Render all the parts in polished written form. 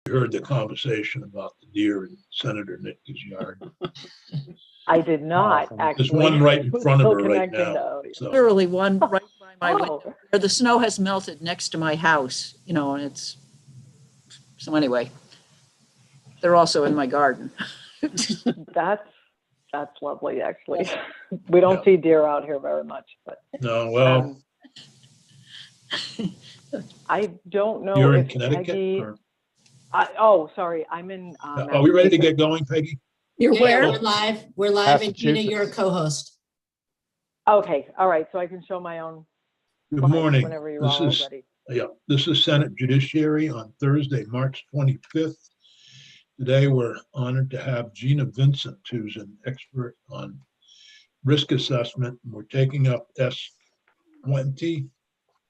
heard the conversation about the deer in Senator Nitke's yard. I did not Awesome. actually. There's one right in front of Still her right connecting to now. audio. So, Literally one right by my Oh. window where the snow has melted next to my house, you know, and it's, so anyway, they're also in my garden. That's lovely, actually. We don't Yeah. see deer out here very much, but no, well, I don't know you're in if Connecticut? Peggy. Or, Oh, sorry, I'm in. are we ready to get going, Peggy? You're Yeah, where? we're live. We're live, and Gina, you're a Massachusetts. co-host. Okay, all right, so I can show my own Good slides morning. whenever you're This all is ready. this is Senate Judiciary on Thursday, March 25th. Today, we're honored to have Gina Vincent, who's an expert on risk assessment. And we're taking up S20,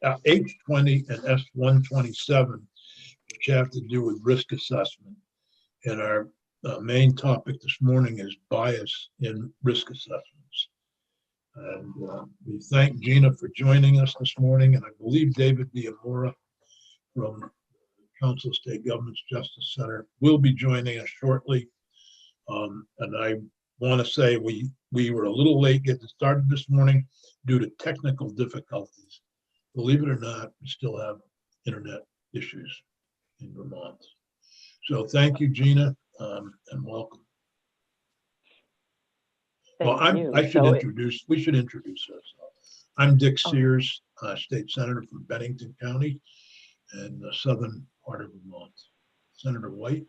H20 and S127, which have to do with risk assessment. And our main topic this morning is bias in risk assessments. And we thank Gina for joining us this morning. And I believe David Diamora from Council of State Government's Justice Center will be joining us shortly. And I want to say we were a little late getting started this morning due to technical difficulties. Believe it or not, we still have internet issues in Vermont. So thank you, Gina, and welcome. Thank you. We should introduce ourselves. I'm Dick Sears, State Senator from Bennington County and the southern part of Vermont. Senator White.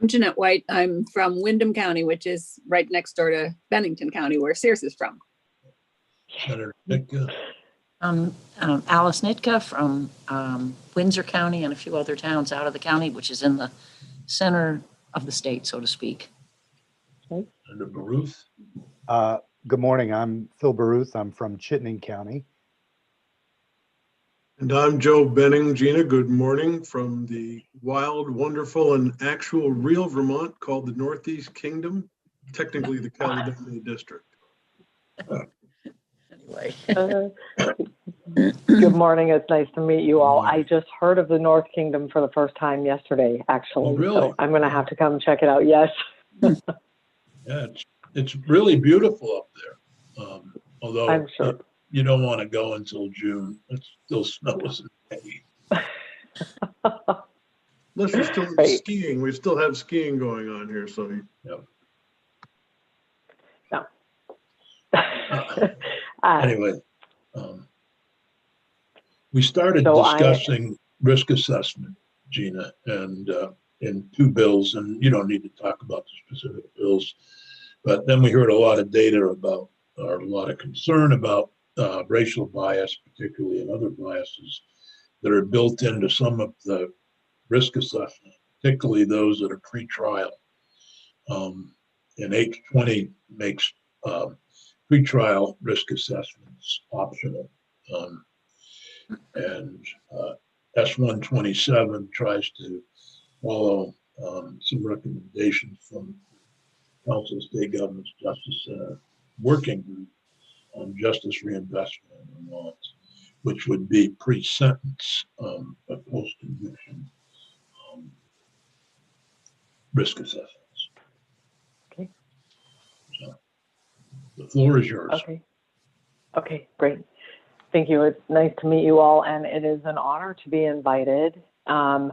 I'm Jeanette White. I'm from Windham County, which is right next door to Bennington County, where Sears is from. Senator Nitka. Alice Nitka from Windsor County and a few other towns out of the county, which is in the center of the state, so to speak. Senator Baruth. Good morning. I'm Phil Baruth. I'm from Chittenden County. And I'm Joe Benning. Gina, good morning from the wild, wonderful, and actual real Vermont called the Northeast Kingdom, technically the Caledonia District. Anyway. Good morning. It's nice to meet you all. I just heard of the North Kingdom for the first time yesterday, actually. Oh, really? So I'm going to have to come check it out. Yes. Yeah, it's really beautiful up there. Although I'm sure. You don't want to go until June. It still snows in May. Unless you're still Right. skiing. We still have skiing going on here, so No. Anyway, we started discussing risk assessment, Gina, and in two bills, and you don't need to talk about the specific bills, but then we heard a lot of data about, or a lot of concern about racial bias, particularly, and other biases that are built into some of the risk assessment, particularly those that are pre-trial. And H20 makes pre-trial risk assessments optional. And S127 tries to follow some recommendations from Council of State Government's Justice Center Working Group on justice reinvestment in Vermont, which would be pre-sentence, but post-conviction risk assessments. Okay. So the floor is yours. Okay, great. Thank you. It's nice to meet you all, and it is an honor to be invited. I'm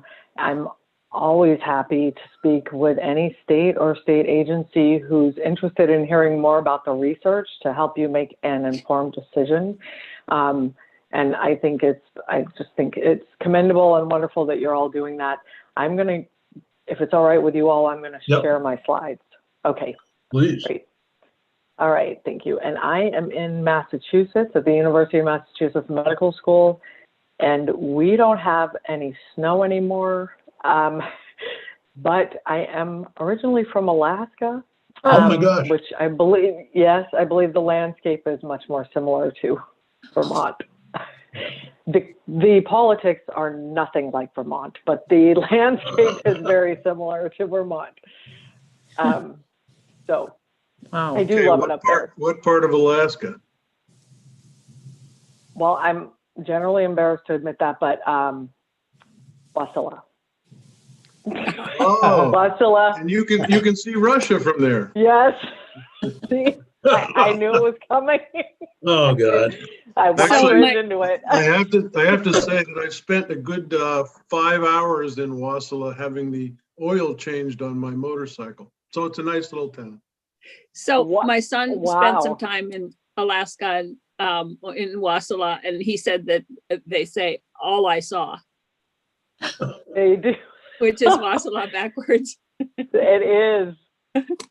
always happy to speak with any state or state agency who's interested in hearing more about the research to help you make an informed decision. And I just think it's commendable and wonderful that you're all doing that. I'm going to, if it's all right with you all, I'm going to share my slides. Okay. Please. Great. All right, thank you. And I am in Massachusetts at the University of Massachusetts Medical School, and we don't have any snow anymore. But I am originally from Alaska, Oh my gosh. which I believe the landscape is much more similar to Vermont. The politics are nothing like Vermont, but the landscape is very similar to Vermont. So Wow. I do love it up there. What part of Alaska? Well, I'm generally embarrassed to admit that, but Wasilla. Oh, Wasilla, and you can see Russia from there. yes. See, I knew it was coming. Oh, God. I Actually, wandered into it. I have to say that I spent a good 5 hours in Wasilla having the oil changed on my motorcycle. So it's a nice little town. So Wha- my son spent some wow. time in Alaska, in Wasilla, and he said that they say, "all I saw," They do. which is Wasilla backwards. It is.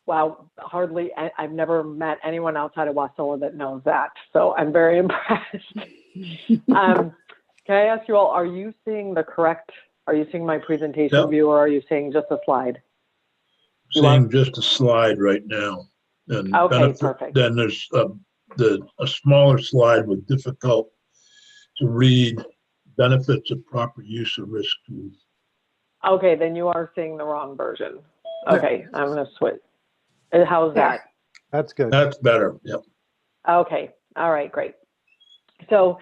Wow, hardly, I've never met anyone outside of Wasilla that knows that. So I'm very impressed. Can I ask you all, are you seeing my presentation Yep. view, or are you seeing just a slide? You Seeing just a slide right now. And Okay, perfect. then there's a smaller slide with difficult to read benefits of proper use of risk tools. Okay, then you are seeing the wrong version. Okay, I'm going to switch. How's that? That's good. That's better. Yep. Okay, all right, great. So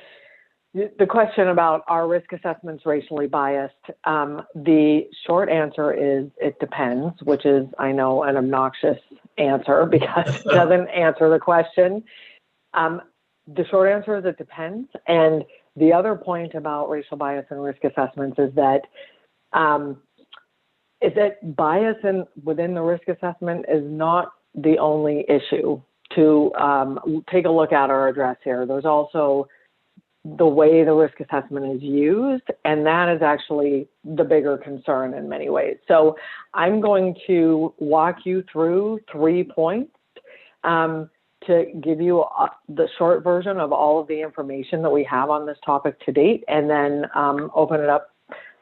the question about are risk assessments racially biased? The short answer is it depends, which is, I know, an obnoxious answer because it doesn't answer the question. The short answer is it depends. And the other point about racial bias and risk assessments is that bias within the risk assessment is not the only issue to take a look at or address here. There's also the way the risk assessment is used, and that is actually the bigger concern in many ways. So I'm going to walk you through 3 points to give you the short version of all of the information that we have on this topic to date, and then open it up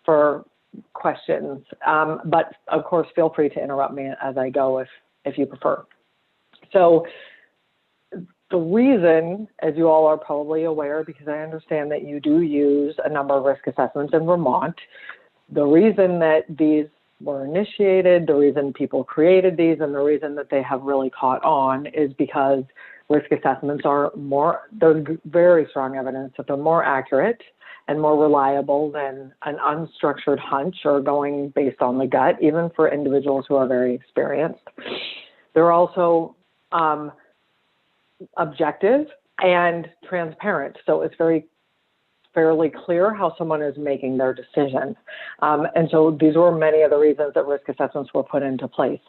for questions. But of course, feel free to interrupt me as I go if you prefer. So the reason, as you all are probably aware, because I understand that you do use a number of risk assessments in Vermont, the reason that these were initiated, the reason people created these, and the reason that they have really caught on is because risk assessments there's very strong evidence that they're more accurate and more reliable than an unstructured hunch or going based on the gut, even for individuals who are very experienced. They're also objective and transparent. So it's fairly clear how someone is making their decision. And so these were many of the reasons that risk assessments were put into place.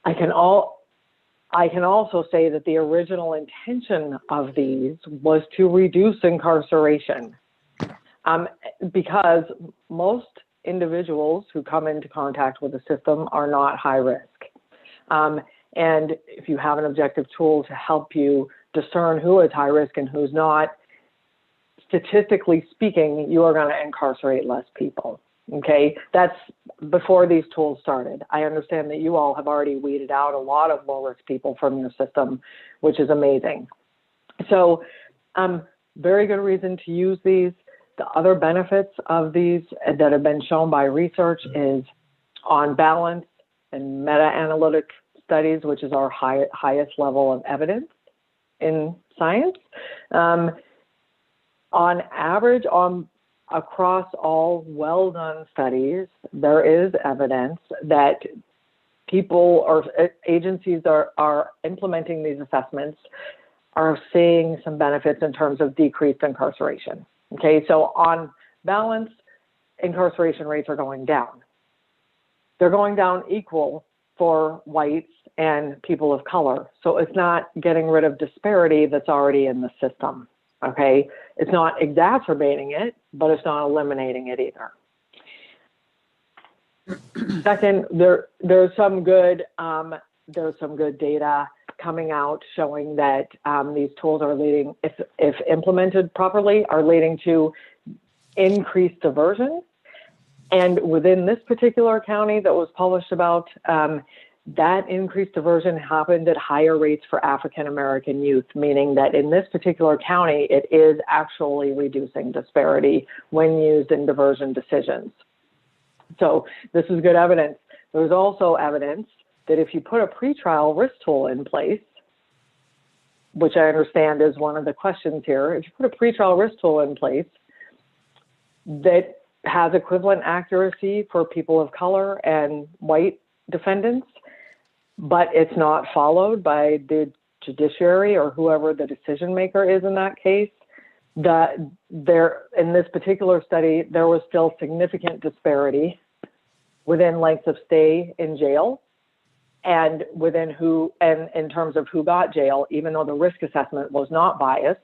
I can also say that the original intention of these was to reduce incarceration, because most individuals who come into contact with the system are not high risk. And if you have an objective tool to help you discern who is high risk and who's not, statistically speaking, you are going to incarcerate less people. Okay, that's before these tools started. I understand that you all have already weeded out a lot of low-risk people from your system, which is amazing. So, very good reason to use these. The other benefits of these that have been shown by research is, on balance, and meta-analytic studies, which is our highest level of evidence in science. On average, across all well-done studies, there is evidence that people or agencies are implementing these assessments are seeing some benefits in terms of decreased incarceration. Okay, so on balance, incarceration rates are going down. They're going down equal for whites and people of color. So it's not getting rid of disparity that's already in the system. Okay, it's not exacerbating it, but it's not eliminating it either. Second, there's some good data coming out showing that these tools are leading, if implemented properly, are leading to increased diversion. And within this particular county that was published about, that increased diversion happened at higher rates for African-American youth, meaning that in this particular county, it is actually reducing disparity when used in diversion decisions. So this is good evidence. There's also evidence that if you put a pretrial risk tool in place, which I understand is one of the questions here, if you put a pretrial risk tool in place, that has equivalent accuracy for people of color and white defendants, but it's not followed by the judiciary or whoever the decision maker is in that case. In this particular study, there was still significant disparity within lengths of stay in jail and in terms of who got jail, even though the risk assessment was not biased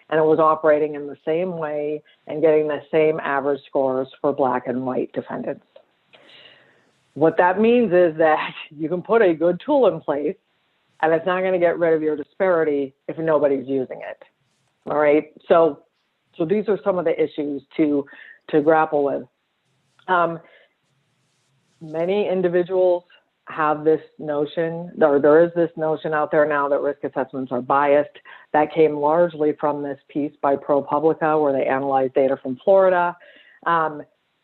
and it was operating in the same way and getting the same average scores for Black and white defendants. What that means is that you can put a good tool in place and it's not going to get rid of your disparity if nobody's using it. All right. So these are some of the issues to grapple with. Many individuals have this notion, or there is this notion out there now that risk assessments are biased. That came largely from this piece by ProPublica, where they analyzed data from Florida.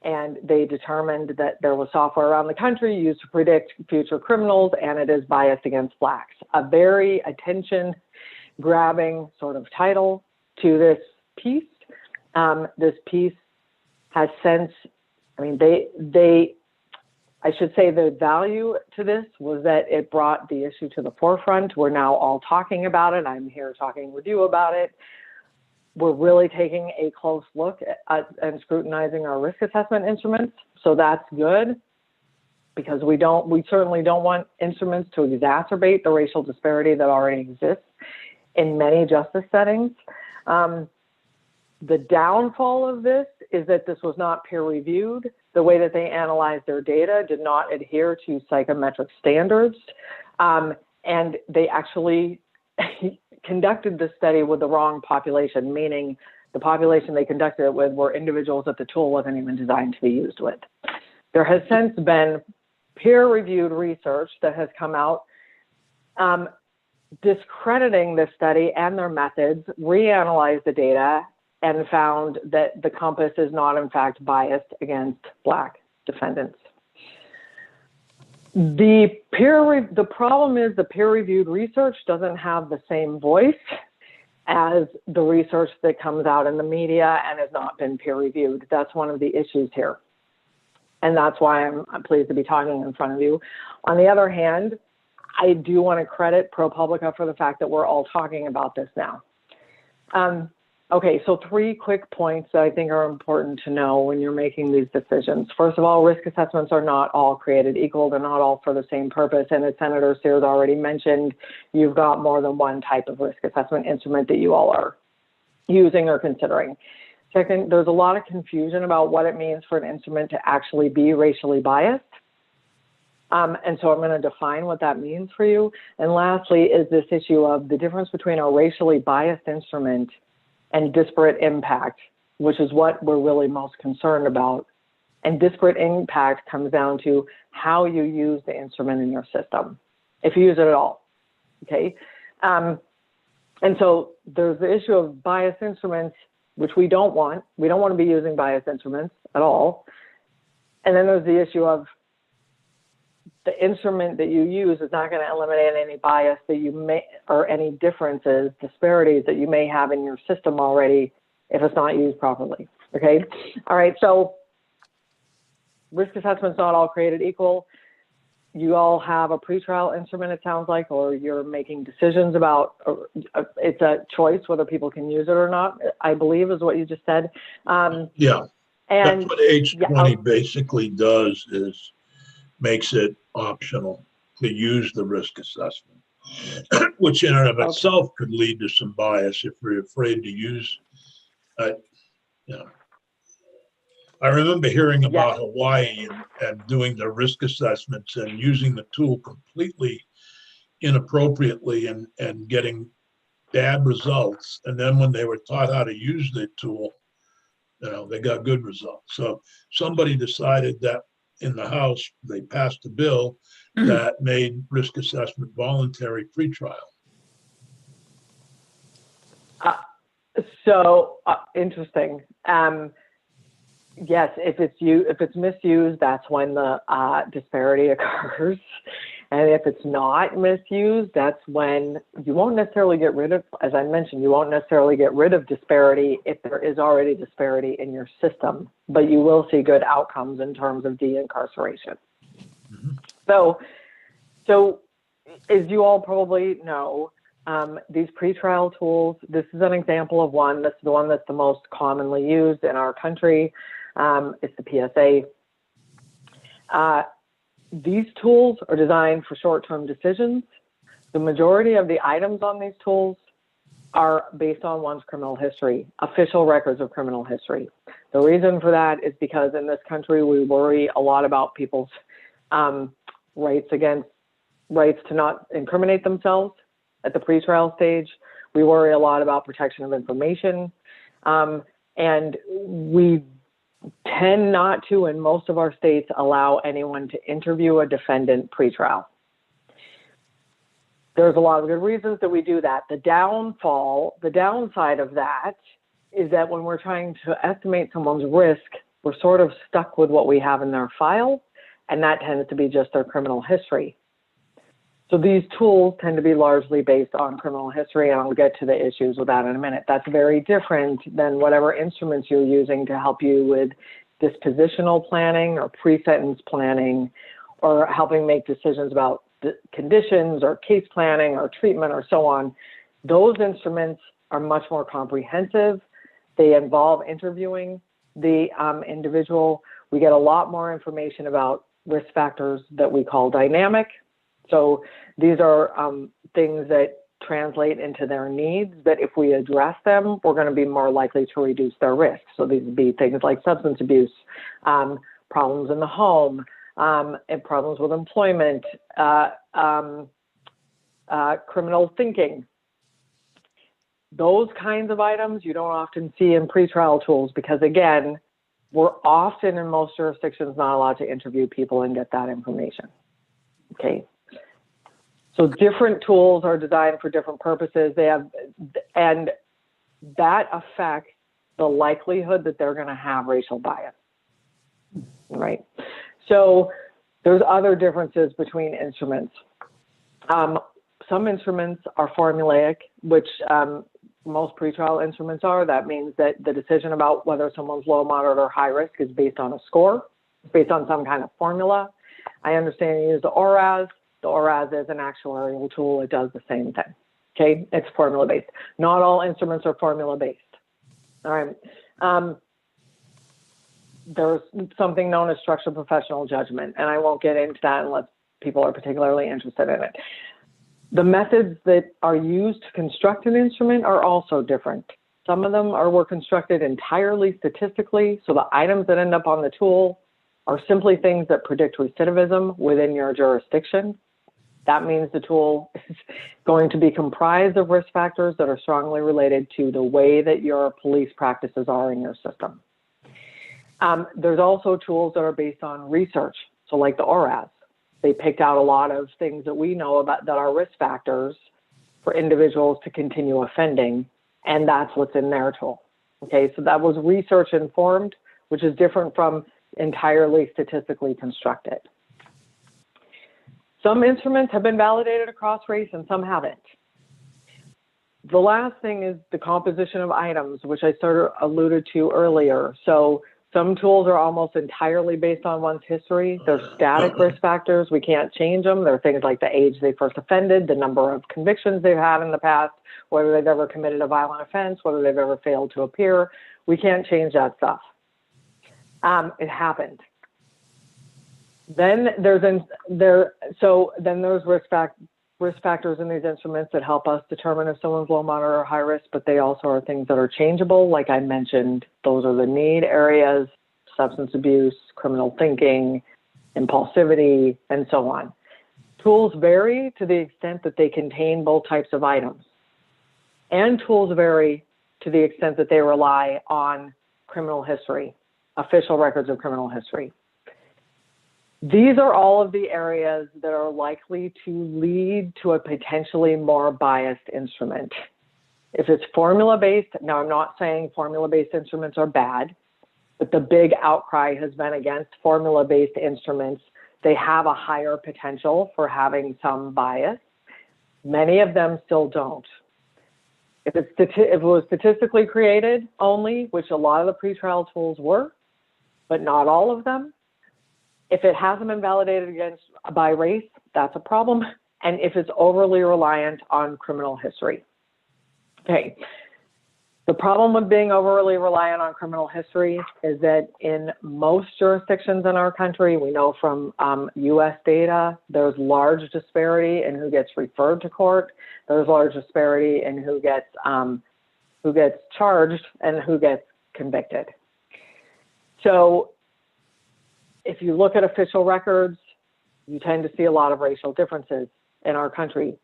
And they determined that there was software around the country used to predict future criminals, and it is biased against Blacks. A very attention-grabbing sort of title to this piece. This piece has since, I should say the value to this was that it brought the issue to the forefront. We're now all talking about it. I'm here talking with you about it. We're really taking a close look at and scrutinizing our risk assessment instruments. So that's good, because we certainly don't want instruments to exacerbate the racial disparity that already exists in many justice settings. The downfall of this is that this was not peer reviewed. The way that they analyzed their data did not adhere to psychometric standards. And they actually conducted the study with the wrong population, meaning the population they conducted it with were individuals that the tool wasn't even designed to be used with. There has since been peer-reviewed research that has come out discrediting this study and their methods, reanalyzed the data, and found that the compass is not, in fact, biased against Black defendants. The problem is the peer-reviewed research doesn't have the same voice as the research that comes out in the media and has not been peer-reviewed. That's one of the issues here. And that's why I'm pleased to be talking in front of you. On the other hand, I do want to credit ProPublica for the fact that we're all talking about this now. Okay, so 3 quick points that I think are important to know when you're making these decisions. First of all, risk assessments are not all created equal. They're not all for the same purpose. And as Senator Sears already mentioned, you've got more than one type of risk assessment instrument that you all are using or considering. Second, there's a lot of confusion about what it means for an instrument to actually be racially biased. And so I'm going to define what that means for you. And lastly is this issue of the difference between a racially biased instrument and disparate impact, which is what we're really most concerned about. And disparate impact comes down to how you use the instrument in your system, if you use it at all, okay? And so there's the issue of biased instruments, which we don't want. We don't want to be using biased instruments at all. And then there's the issue of the instrument that you use is not going to eliminate any bias that you may, or any differences, disparities that you may have in your system already if it's not used properly, okay? All right, so risk assessment's not all created equal. You all have a pretrial instrument, it sounds like, or you're making decisions about, it's a choice whether people can use it or not, I believe is what you just said. Yeah, and that's what H20 basically does, is makes it optional to use the risk assessment, which in and of itself could lead to some bias if we're afraid to use. I remember hearing about Hawaii and doing the risk assessments and using the tool completely inappropriately and getting bad results. And then when they were taught how to use the tool, they got good results. So somebody decided that in the House, they passed a bill that made risk assessment voluntary pretrial. Interesting. Yes, if it's misused, that's when the disparity occurs. And if it's not misused, that's when you won't necessarily get rid of, as I mentioned, you won't necessarily get rid of disparity if there is already disparity in your system, but you will see good outcomes in terms of de-incarceration. So as you all probably know, these pretrial tools, this is an example of one. This is the one that's the most commonly used in our country. It's the PSA. These tools are designed for short-term decisions. The majority of the items on these tools are based on one's criminal history, official records of criminal history. The reason for that is because in this country, we worry a lot about people's rights to not incriminate themselves at the pretrial stage. We worry a lot about protection of information. And we tend not to, in most of our states, allow anyone to interview a defendant pretrial. There's a lot of good reasons that we do that. The downside of that is that when we're trying to estimate someone's risk, we're sort of stuck with what we have in their file, and that tends to be just their criminal history. So these tools tend to be largely based on criminal history, and I'll get to the issues with that in a minute. That's very different than whatever instruments you're using to help you with dispositional planning or pre-sentence planning, or helping make decisions about conditions or case planning or treatment or so on. Those instruments are much more comprehensive. They involve interviewing the individual. We get a lot more information about risk factors that we call dynamic. So these are things that translate into their needs, that if we address them, we're going to be more likely to reduce their risk. So these would be things like substance abuse, problems in the home, and problems with employment, criminal thinking. Those kinds of items you don't often see in pretrial tools because, again, we're often in most jurisdictions not allowed to interview people and get that information. Okay. So different tools are designed for different purposes. And that affects the likelihood that they're going to have racial bias, right? So there's other differences between instruments. Some instruments are formulaic, which most pretrial instruments are. That means that the decision about whether someone's low, moderate, or high risk is based on a score, based on some kind of formula. I understand you use the ORAS. The ORAS is an actuarial tool. It does the same thing. Okay, it's formula-based. Not all instruments are formula-based. All right. There's something known as structured professional judgment, and I won't get into that unless people are particularly interested in it. The methods that are used to construct an instrument are also different. Some of them were constructed entirely statistically, so the items that end up on the tool are simply things that predict recidivism within your jurisdiction. That means the tool is going to be comprised of risk factors that are strongly related to the way that your police practices are in your system. There's also tools that are based on research. So like the ORAS, they picked out a lot of things that we know about that are risk factors for individuals to continue offending, and that's what's in their tool. Okay, so that was research informed, which is different from entirely statistically constructed. Some instruments have been validated across race and some haven't. The last thing is the composition of items, which I sort of alluded to earlier. So some tools are almost entirely based on one's history. They're static risk factors. We can't change them. They're things like the age they first offended, the number of convictions they've had in the past, whether they've ever committed a violent offense, whether they've ever failed to appear. We can't change that stuff. It happened. Then there's risk factors in these instruments that help us determine if someone's low, moderate, or high risk, but they also are things that are changeable. Like I mentioned, those are the need areas: substance abuse, criminal thinking, impulsivity, and so on. Tools vary to the extent that they contain both types of items. And tools vary to the extent that they rely on criminal history, official records of criminal history. These are all of the areas that are likely to lead to a potentially more biased instrument. If it's formula-based, now I'm not saying formula-based instruments are bad, but the big outcry has been against formula-based instruments they have a higher potential for having some bias. Many of them still don't. If it was statistically created only, which a lot of the pretrial tools were, but not all of them, if it hasn't been validated by race, that's a problem. And if it's overly reliant on criminal history. Okay. The problem with being overly reliant on criminal history is that in most jurisdictions in our country, we know from US data, there's large disparity in who gets referred to court. There's large disparity in who gets charged and who gets convicted. So if you look at official records, you tend to see a lot of racial differences in our country.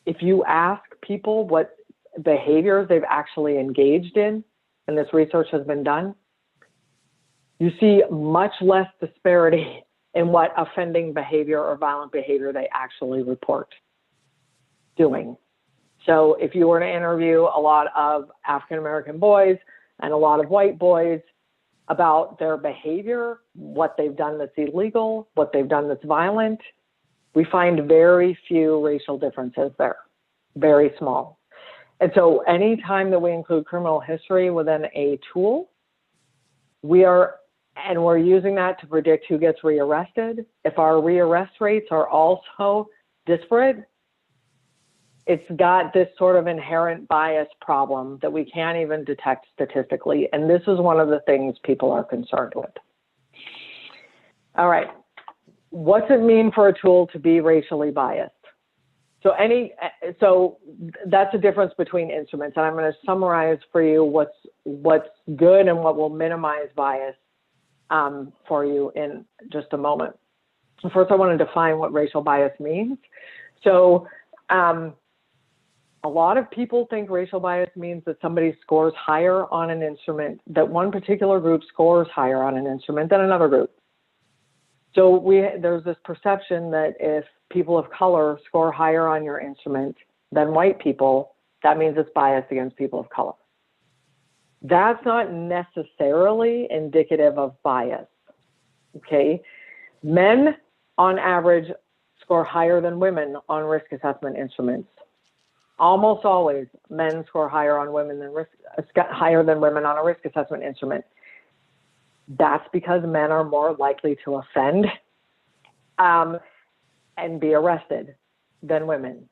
If you ask people what behaviors they've actually engaged in, and this research has been done, you see much less disparity in what offending behavior or violent behavior they actually report doing. So if you were to interview a lot of African-American boys and a lot of white boys about their behavior, what they've done that's illegal, what they've done that's violent, we find very few racial differences there, very small. And so anytime that we include criminal history within a tool, we're using that to predict who gets rearrested. If our rearrest rates are also disparate, it's got this sort of inherent bias problem that we can't even detect statistically. And this is one of the things people are concerned with. All right. What's it mean for a tool to be racially biased? So that's the difference between instruments. And I'm going to summarize for you what's good and what will minimize bias for you in just a moment. First, I want to define what racial bias means. So a lot of people think racial bias means that somebody scores higher on an instrument, that one particular group scores higher on an instrument than another group. So there's this perception that if people of color score higher on your instrument than white people, that means it's biased against people of color. That's not necessarily indicative of bias, okay? Men, on average, score higher than women on risk assessment instruments. Almost always, men score higher on women higher than women on a risk assessment instrument. That's because men are more likely to offend and be arrested than women.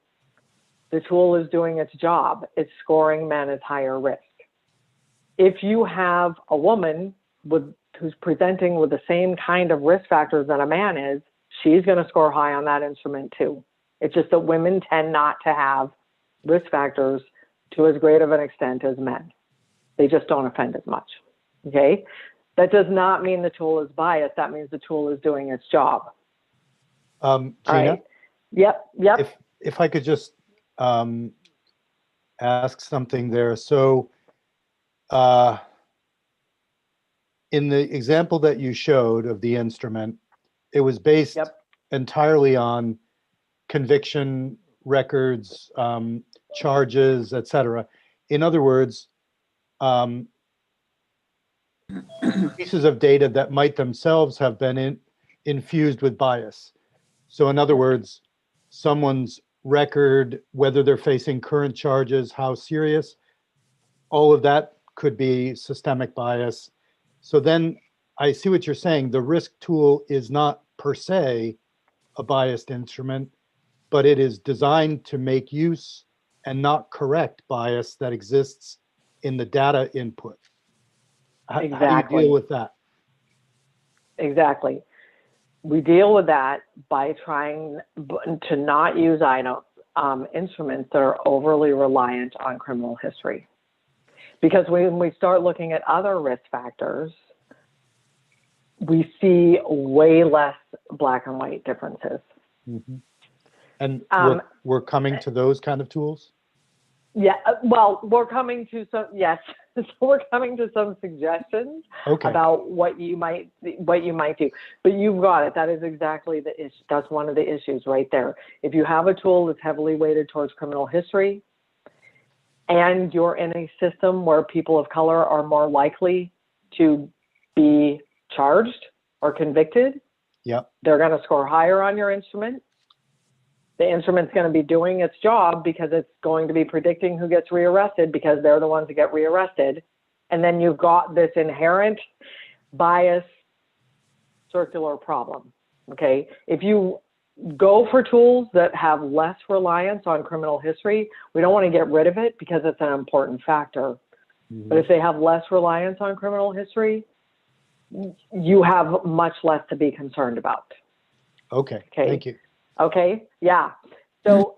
The tool is doing its job. It's scoring men as higher risk. If you have a woman who's presenting with the same kind of risk factors that a man is, she's going to score high on that instrument too. It's just that women tend not to have risk factors to as great of an extent as men. They just don't offend as much, okay? That does not mean the tool is biased. That means the tool is doing its job. Gina? Right. Yep. If I could just ask something there. So in the example that you showed of the instrument, it was based entirely on conviction records, charges, etc. In other words, pieces of data that might themselves have been infused with bias. So in other words, someone's record, whether they're facing current charges, how serious, all of that could be systemic bias. So then I see what you're saying. The risk tool is not per se a biased instrument, but it is designed to make use and not correct bias that exists in the data input. Exactly. How do you deal with that? Exactly. We deal with that by trying to not use instruments that are overly reliant on criminal history. Because when we start looking at other risk factors, we see way less black and white differences. Mm-hmm. And we're coming to those kind of tools? Yeah, well, we're coming to some, yes. So we're coming to some suggestions about what you might do. But you've got it. That is exactly the issue. That's one of the issues right there. If you have a tool that's heavily weighted towards criminal history, and you're in a system where people of color are more likely to be charged or convicted, Yep. They're going to score higher on your instrument. The instrument's going to be doing its job because it's going to be predicting who gets rearrested because they're the ones that get rearrested. And then you've got this inherent bias circular problem. Okay. If you go for tools that have less reliance on criminal history, we don't want to get rid of it because it's an important factor. But if they have less reliance on criminal history, you have much less to be concerned about. Okay. Thank you. Okay. Yeah. So,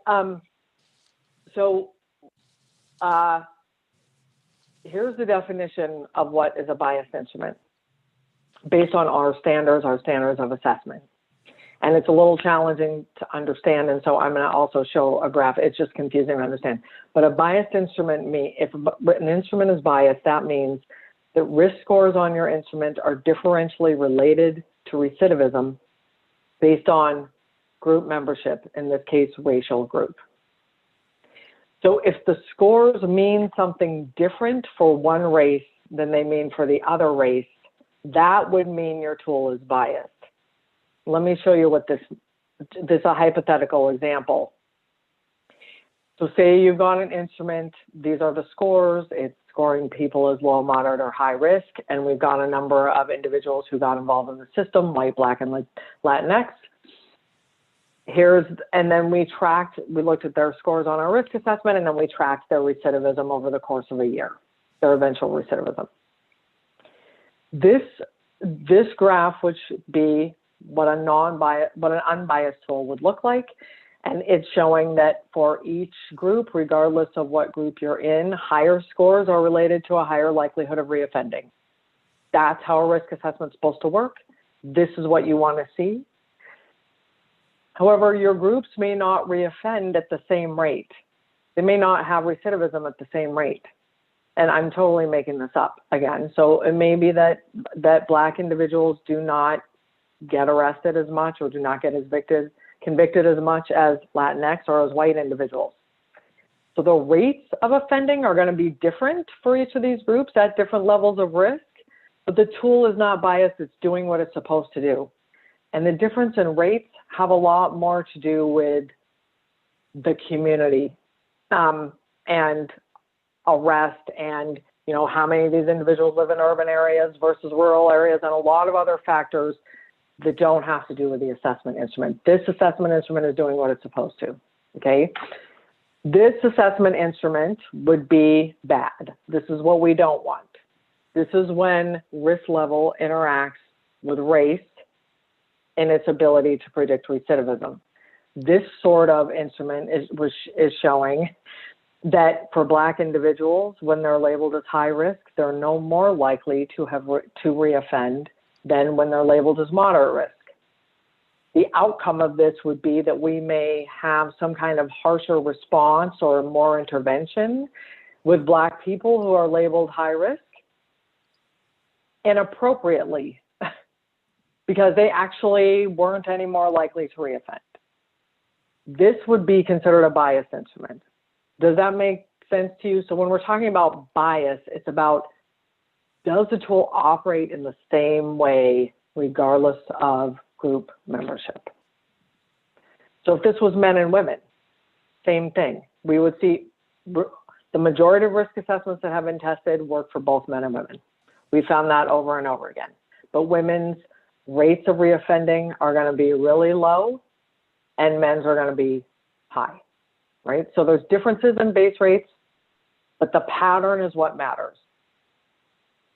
here's the definition of what is a biased instrument based on our standards of assessment. And it's a little challenging to understand. And so I'm going to also show a graph. It's just confusing to understand. But a biased instrument if an instrument is biased, that means that risk scores on your instrument are differentially related to recidivism based on group membership, in this case, racial group. So if the scores mean something different for one race than they mean for the other race, that would mean your tool is biased. Let me show you what this is a hypothetical example. So say you've got an instrument, these are the scores, it's scoring people as low, moderate, or high risk, and we've got a number of individuals who got involved in the system, white, black, and Latinx. And then we looked at their scores on our risk assessment, and then we tracked their recidivism over the course of a year, their eventual recidivism. This graph would be what an unbiased tool would look like. And it's showing that for each group, regardless of what group you're in, higher scores are related to a higher likelihood of reoffending. That's how a risk assessment is supposed to work. This is what you want to see. However, your groups may not reoffend at the same rate. They may not have recidivism at the same rate. And I'm totally making this up again. So it may be that Black individuals do not get arrested as much or do not get convicted as much as Latinx or as white individuals. So the rates of offending are going to be different for each of these groups at different levels of risk, but the tool is not biased. It's doing what it's supposed to do. And the difference in rates have a lot more to do with the community and arrest and, how many of these individuals live in urban areas versus rural areas and a lot of other factors that don't have to do with the assessment instrument. This assessment instrument is doing what it's supposed to, okay? This assessment instrument would be bad. This is what we don't want. This is when risk level interacts with race and its ability to predict recidivism. This sort of instrument is showing that for Black individuals, when they're labeled as high risk, they're no more likely to reoffend than when they're labeled as moderate risk. The outcome of this would be that we may have some kind of harsher response or more intervention with Black people who are labeled high risk inappropriately because they actually weren't any more likely to reoffend. This would be considered a biased instrument. Does that make sense to you? So when we're talking about bias, it's about, does the tool operate in the same way regardless of group membership? So if this was men and women, same thing. We would see the majority of risk assessments that have been tested work for both men and women. We found that over and over again. But women's rates of reoffending are going to be really low and men's are going to be high, right? So there's differences in base rates, but the pattern is what matters.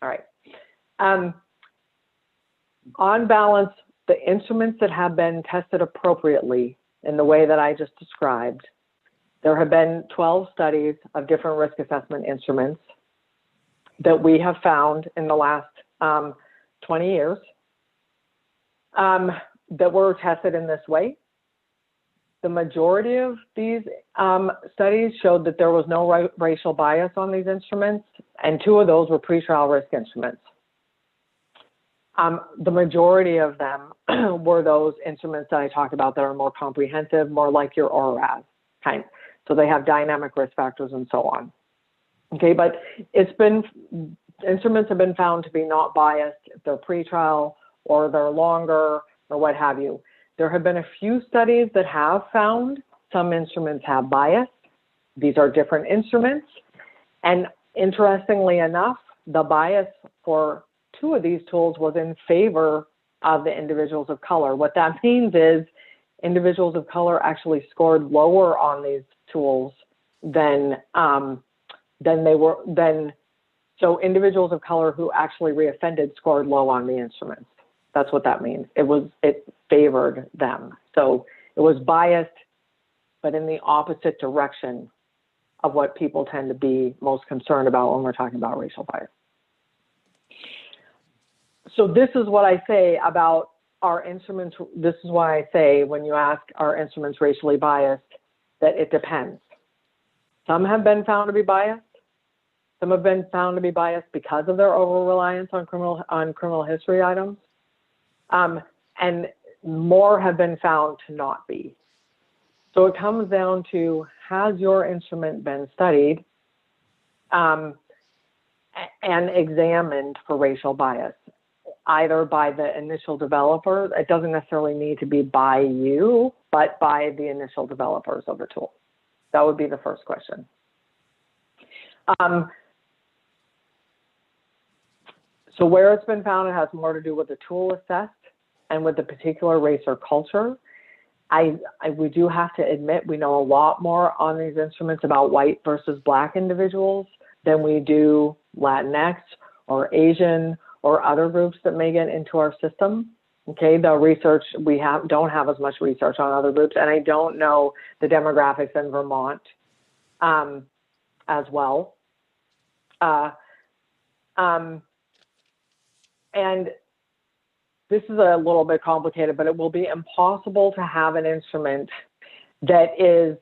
All right. On balance, the instruments that have been tested appropriately in the way that I just described, there have been 12 studies of different risk assessment instruments that we have found in the last 20 years that were tested in this way. The majority of these studies showed that there was no racial bias on these instruments, and 2 of those were pretrial risk instruments. The majority of them were those instruments that I talked about that are more comprehensive, more like your ORAS kind. So they have dynamic risk factors and so on. Okay, but instruments have been found to be not biased if they're pretrial or they're longer or what have you. There have been a few studies that have found some instruments have bias. These are different instruments. And interestingly enough, the bias for 2 of these tools was in favor of the individuals of color. What that means is individuals of color actually scored lower on these tools than so individuals of color who actually reoffended scored low on the instruments. That's what that means. It favored them. So it was biased, but in the opposite direction of what people tend to be most concerned about when we're talking about racial bias. So this is what I say about our instruments. This is why I say when you ask, are instruments racially biased, that it depends. Some have been found to be biased. Some have been found to be biased because of their over-reliance on criminal history items. And more have been found to not be. So it comes down to, has your instrument been studied and examined for racial bias, either by the initial developer? It doesn't necessarily need to be by you, but by the initial developers of the tool. That would be the first question. So where it's been found, it has more to do with the tool assessed and with the particular race or culture. We do have to admit we know a lot more on these instruments about white versus black individuals than we do Latinx or Asian or other groups that may get into our system. Okay, the research, don't have as much research on other groups, and I don't know the demographics in Vermont as well. And this is a little bit complicated, but it will be impossible to have an instrument that is,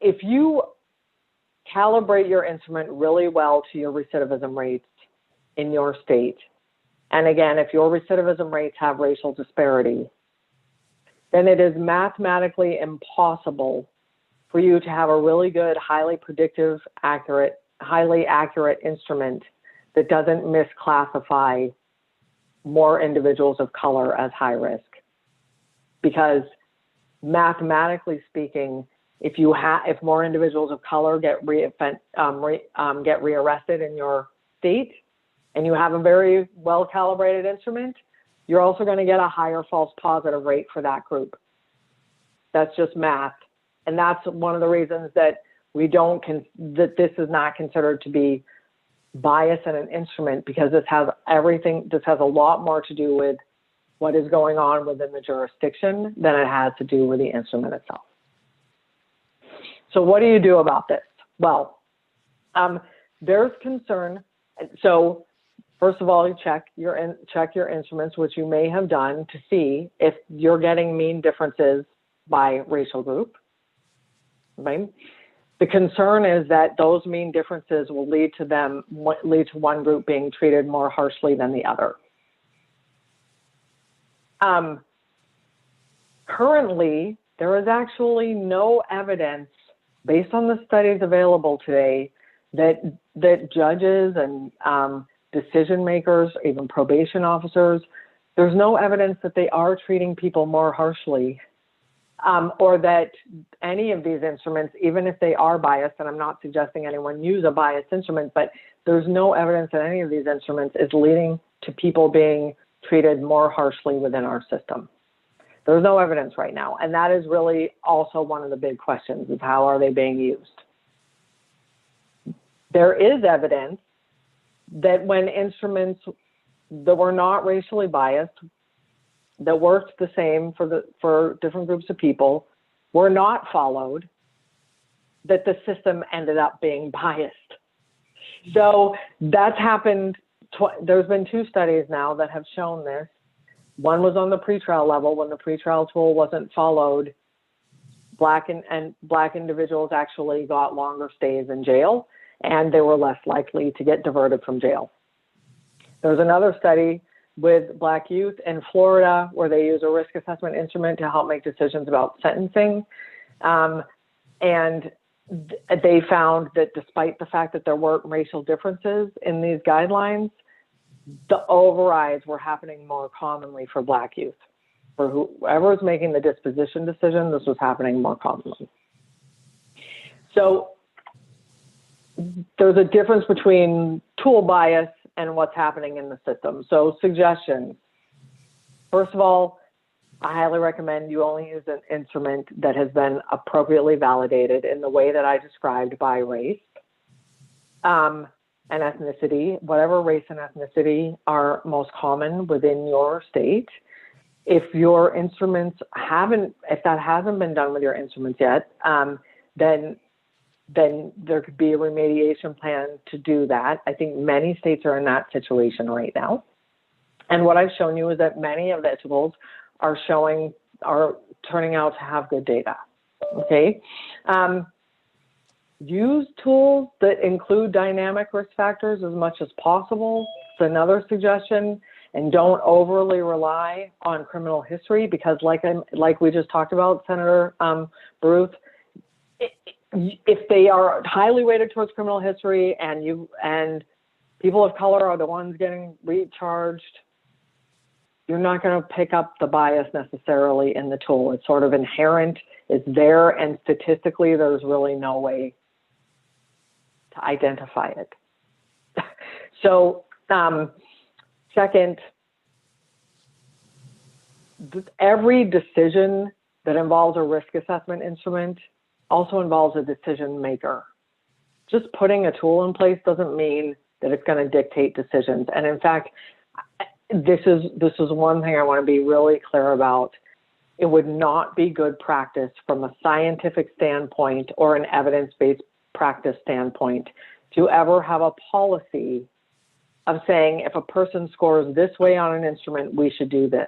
if you calibrate your instrument really well to your recidivism rates in your state, and again, if your recidivism rates have racial disparity, then it is mathematically impossible for you to have a really good, highly predictive, highly accurate instrument that doesn't misclassify more individuals of color as high risk. Because mathematically speaking, if more individuals of color get rearrested in your state, and you have a very well calibrated instrument, you're also going to get a higher false positive rate for that group. That's just math. And that's one of the reasons that that this is not considered to be bias in an instrument, because this has a lot more to do with what is going on within the jurisdiction than it has to do with the instrument itself. So what do you do about this? Well, there's concern. So first of all, you check your instruments, which you may have done, to see if you're getting mean differences by racial group, right? The concern is that those mean differences will lead to one group being treated more harshly than the other. Currently, there is actually no evidence, based on the studies available today, that judges and decision makers, even probation officers, there's no evidence that they are treating people more harshly, or that any of these instruments, even if they are biased, and I'm not suggesting anyone use a biased instrument, but there's no evidence that any of these instruments is leading to people being treated more harshly within our system. There's no evidence right now. And that is really also one of the big questions, is how are they being used? There is evidence that when instruments that were not racially biased, that worked the same for different groups of people, were not followed, that the system ended up being biased. So that's happened. There's been 2 studies now that have shown this. One was on the pretrial level. When the pretrial tool wasn't followed, black individuals actually got longer stays in jail, and they were less likely to get diverted from jail. There's another study with black youth in Florida where they use a risk assessment instrument to help make decisions about sentencing. And they found that despite the fact that there weren't racial differences in these guidelines, the overrides were happening more commonly for Black youth. For whoever was making the disposition decision, this was happening more commonly. So there's a difference between tool bias and what's happening in the system. So suggestions. First of all, I highly recommend you only use an instrument that has been appropriately validated in the way that I described by race and ethnicity, whatever race and ethnicity are most common within your state. If your instruments if that hasn't been done with your instruments yet, then there could be a remediation plan to do that. I think many states are in that situation right now. And what I've shown you is that many of the tools are turning out to have good data. Okay. Use tools that include dynamic risk factors as much as possible. It's another suggestion. And don't overly rely on criminal history because, like we just talked about, Senator Baruth, if they are highly weighted towards criminal history and people of color are the ones getting recharged, you're not going to pick up the bias necessarily in the tool. It's sort of inherent, it's there, and statistically, there's really no way to identify it. So, second, every decision that involves a risk assessment instrument also involves a decision maker. Just putting a tool in place doesn't mean that it's going to dictate decisions. And in fact, this is one thing I want to be really clear about. It would not be good practice from a scientific standpoint or an evidence-based practice standpoint to ever have a policy of saying if a person scores this way on an instrument, we should do this.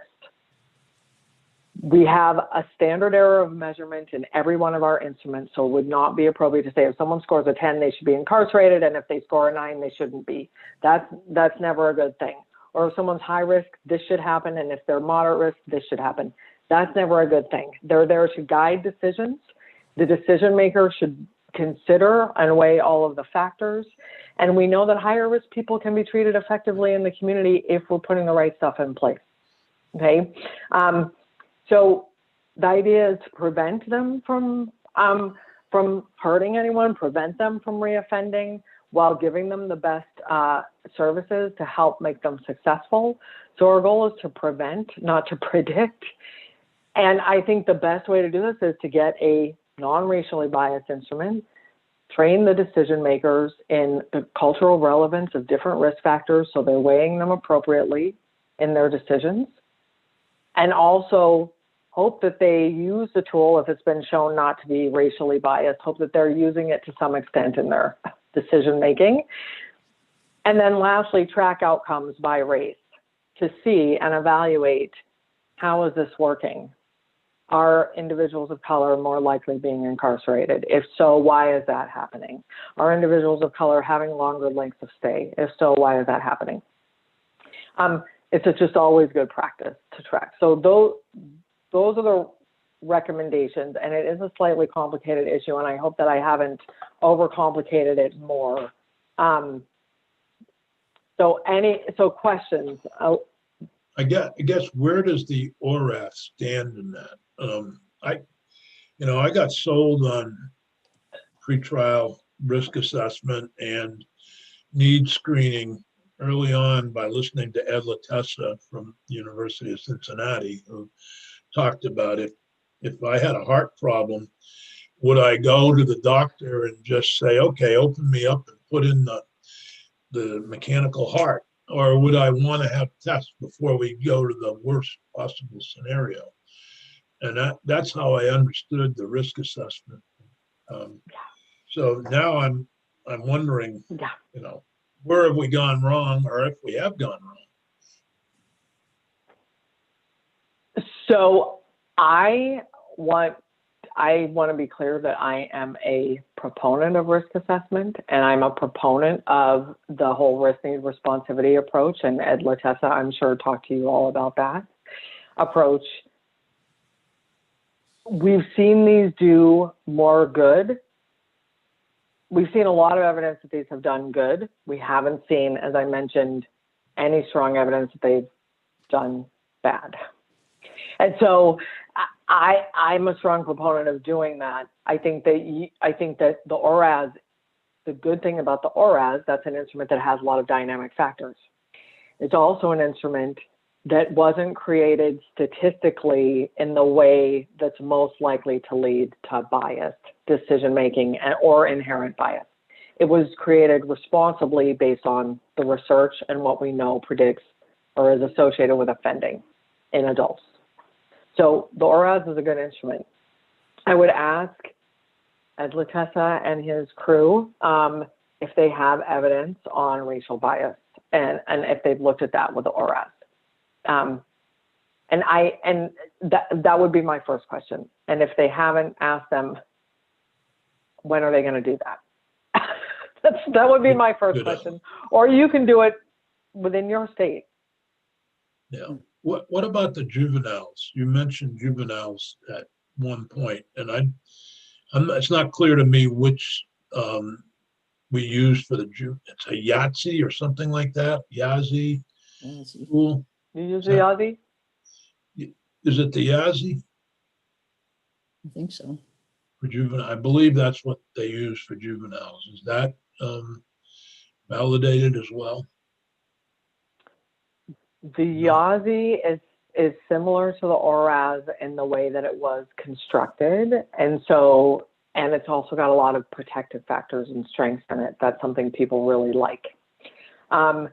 We have a standard error of measurement in every one of our instruments, so it would not be appropriate to say if someone scores a 10, they should be incarcerated, and if they score a 9, they shouldn't be. That's never a good thing. Or if someone's high risk, this should happen, and if they're moderate risk, this should happen. That's never a good thing. They're there to guide decisions. The decision maker should consider and weigh all of the factors. And we know that higher risk people can be treated effectively in the community if we're putting the right stuff in place. Okay. So the idea is to prevent them from hurting anyone, prevent them from reoffending while giving them the best services to help make them successful. So our goal is to prevent, not to predict. And I think the best way to do this is to get a non-racially biased instrument, train the decision makers in the cultural relevance of different risk factors so they're weighing them appropriately in their decisions, and also hope that they use the tool if it's been shown not to be racially biased, hope that they're using it to some extent in their decision making. And then lastly, track outcomes by race to see and evaluate how is this working. Are individuals of color more likely being incarcerated? If so, why is that happening? Are individuals of color having longer lengths of stay? If so, why is that happening? It's just always good practice to track. So those are the recommendations, and it is a slightly complicated issue, and I hope that I haven't overcomplicated it more. So questions? I guess where does the ORAF stand in that? I got sold on pretrial risk assessment and need screening early on by listening to Ed Latessa from the University of Cincinnati, who talked about it. If I had a heart problem, would I go to the doctor and just say, okay, open me up and put in the mechanical heart? Or would I want to have tests before we go to the worst possible scenario? And that's how I understood the risk assessment. So now I'm wondering, where have we gone wrong, or if we have gone wrong? So I want to be clear that I am a proponent of risk assessment, and I'm a proponent of the whole risk need responsivity approach. And Ed Latessa, I'm sure, talked to you all about that approach. We've seen these do more good. We've seen a lot of evidence that these have done good. We haven't seen, as I mentioned, any strong evidence that they've done bad. And so I'm a strong proponent of doing that. I think that the ORAS, the good thing about the ORAS, that's an instrument that has a lot of dynamic factors. It's also an instrument that wasn't created statistically in the way that's most likely to lead to biased decision-making or inherent bias. It was created responsibly based on the research and what we know predicts or is associated with offending in adults. So the ORAS is a good instrument. I would ask Ed Latessa and his crew if they have evidence on racial bias and if they've looked at that with the ORAS. And that would be my first question. And if they haven't, ask them, when are they going to do that? That would be my first question. Or you can do it within your state. Yeah. What about the juveniles? You mentioned juveniles at one point, and it's not clear to me which we use for the it's a Yahtzee or something like that. Yazzie. Cool. You use the Yazzie? Is it the Yazzie? I think so. For juvenile, I believe that's what they use for juveniles. Is that validated as well? The Yazzie is similar to the ORAS in the way that it was constructed, and it's also got a lot of protective factors and strengths in it. That's something people really like. The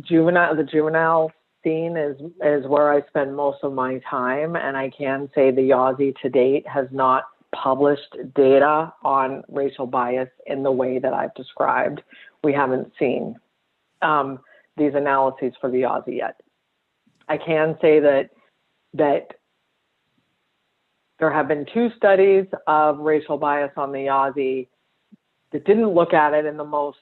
juvenile scene is where I spend most of my time, and I can say the Yazzie to date has not published data on racial bias in the way that I've described. We haven't seen these analyses for the Yazzie yet. I can say that there have been 2 studies of racial bias on the Yazzie that didn't look at it in the most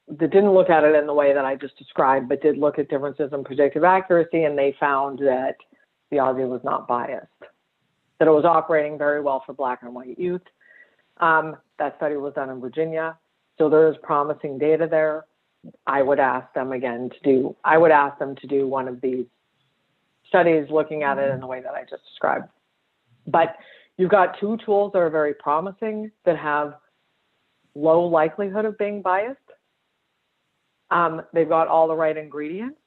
that didn't look at it in the way that I just described, but did look at differences in predictive accuracy, and they found that the Yazzie was not biased, that it was operating very well for Black and white youth. That study was done in Virginia, so there is promising data there. I would ask them to do one of these studies looking at it in the way that I just described. But you've got 2 tools that are very promising that have low likelihood of being biased. They've got all the right ingredients.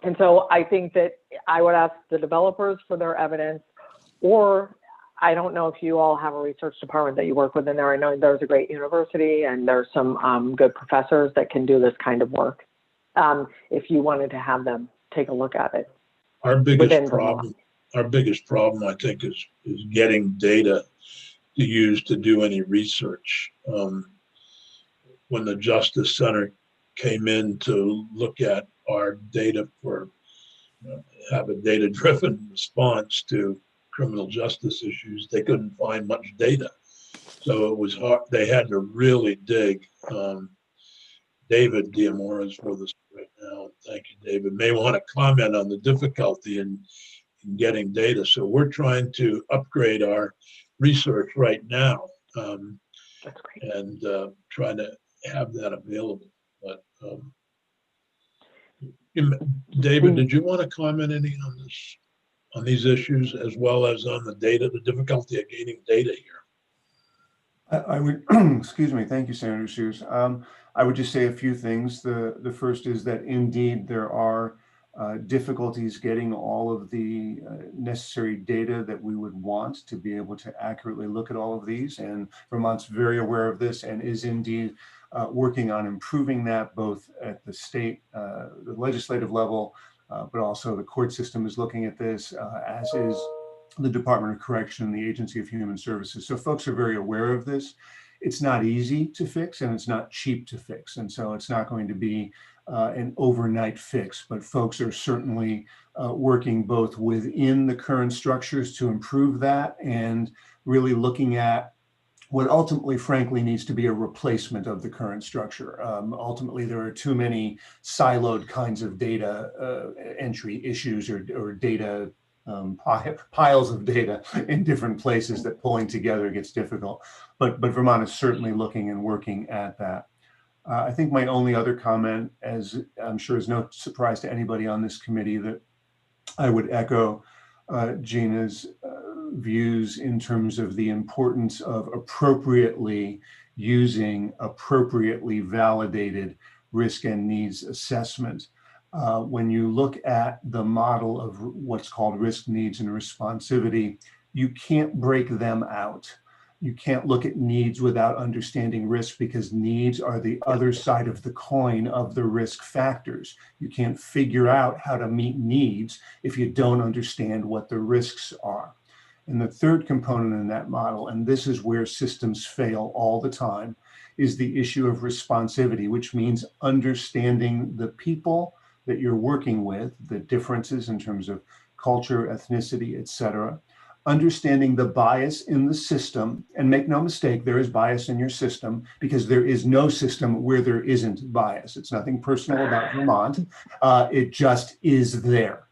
And so I think that I would ask the developers for their evidence, or I don't know if you all have a research department that you work with in there. I know there's a great university and there's some good professors that can do this kind of work. If you wanted to have them take a look at it. Our biggest problem, I think, is getting data to use to do any research. When the Justice Center came in to look at our data for have a data-driven response to criminal justice issues, they couldn't find much data. So it was hard. They had to really dig. David Diamora is with us right now. Thank you, David. May want to comment on the difficulty in getting data. So we're trying to upgrade our research right now and trying to have that available. But David, did you want to comment any on these issues as well as on the data, the difficulty of gaining data here? I would, excuse me, thank you, Senator Seuss. I would just say a few things. The first is that indeed there are difficulties getting all of the necessary data that we would want to be able to accurately look at all of these. And Vermont's very aware of this and is indeed working on improving that both at the state, the legislative level, but also the court system is looking at this, as is the Department of Correction and the Agency of Human Services. So folks are very aware of this. It's not easy to fix and it's not cheap to fix. And so it's not going to be an overnight fix, but folks are certainly working both within the current structures to improve that and really looking at what ultimately, frankly, needs to be a replacement of the current structure. Ultimately, there are too many siloed kinds of data entry issues or data piles of data in different places that pulling together gets difficult. But Vermont is certainly looking and working at that. I think my only other comment, as I'm sure is no surprise to anybody on this committee, that I would echo Gina's views in terms of the importance of appropriately using appropriately validated risk and needs assessment. When you look at the model of what's called risk, needs, and responsivity, you can't break them out. You can't look at needs without understanding risk, because needs are the other side of the coin of the risk factors. You can't figure out how to meet needs if you don't understand what the risks are. And the third component in that model, and this is where systems fail all the time, is the issue of responsivity, which means understanding the people that you're working with, the differences in terms of culture, ethnicity, et cetera. Understanding the bias in the system, and make no mistake, there is bias in your system, because there is no system where there isn't bias. It's nothing personal about Vermont. It just is there.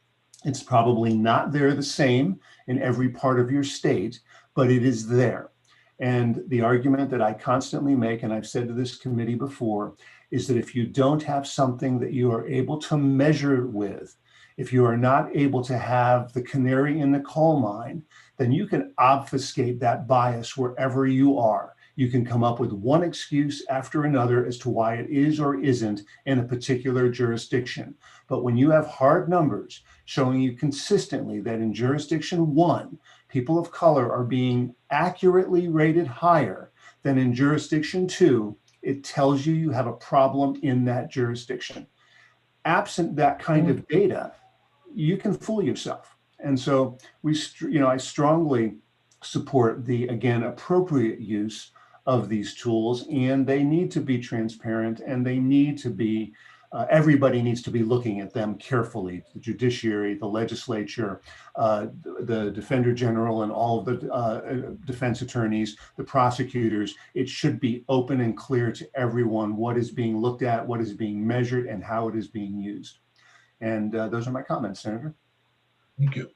It's probably not there the same in every part of your state, but it is there. And the argument that I constantly make, and I've said to this committee before, is that if you don't have something that you are able to measure with, if you are not able to have the canary in the coal mine, then you can obfuscate that bias wherever you are. You can come up with one excuse after another as to why it is or isn't in a particular jurisdiction. But when you have hard numbers showing you consistently that in jurisdiction 1, people of color are being accurately rated higher than in jurisdiction 2, it tells you you have a problem in that jurisdiction. Absent that kind of data, you can fool yourself. And so I strongly support the, again, appropriate use of these tools, and they need to be transparent, and they need to be, everybody needs to be looking at them carefully. The judiciary, the legislature, the Defender General, and all of the defense attorneys, the prosecutors. It should be open and clear to everyone what is being looked at, what is being measured, and how it is being used. And those are my comments, Senator. Thank you.